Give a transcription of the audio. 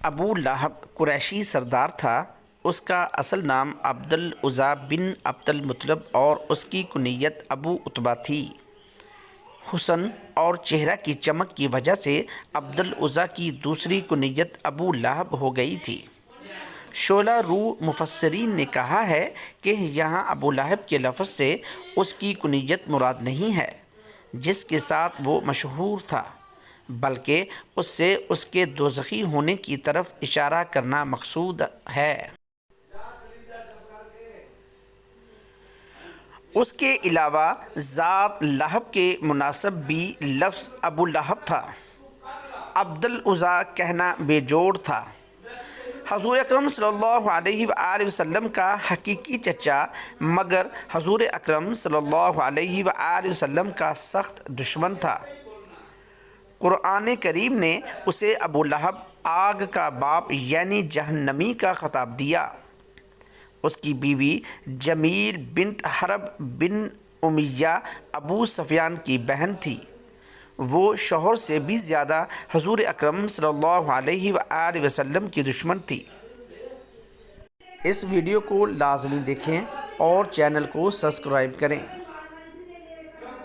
ابو لہب قریشی سردار تھا۔ اس کا اصل نام عبد العزیٰ بن عبد المطلب اور اس کی کنیت ابو عتبہ تھی۔ حسن اور چہرہ کی چمک کی وجہ سے عبد العزیٰ کی دوسری کنیت ابو لہب ہو گئی تھی۔ شعلہ رو مفسرین نے کہا ہے کہ یہاں ابو لہب کے لفظ سے اس کی کنیت مراد نہیں ہے جس کے ساتھ وہ مشہور تھا، بلکہ اس سے اس کے دوزخی ہونے کی طرف اشارہ کرنا مقصود ہے۔ اس کے علاوہ ذات لہب کے مناسب بھی لفظ ابو لہب تھا۔ عبد العزیٰ کہنا بے جوڑ تھا۔ حضور اکرم صلی اللہ علیہ وآلہ وسلم کا حقیقی چچا مگر حضور اکرم صلی اللہ علیہ وآلہ وسلم کا سخت دشمن تھا۔ قرآن کریم نے اسے ابو لہب آگ کا باپ یعنی جہنمی کا خطاب دیا۔ اس کی بیوی جمیل بنت حرب بن امیہ ابو سفیان کی بہن تھی۔ وہ شوہر سے بھی زیادہ حضور اکرم صلی اللہ علیہ وآلہ وسلم کی دشمن تھی۔ اس ویڈیو کو لازمی دیکھیں اور چینل کو سبسکرائب کریں۔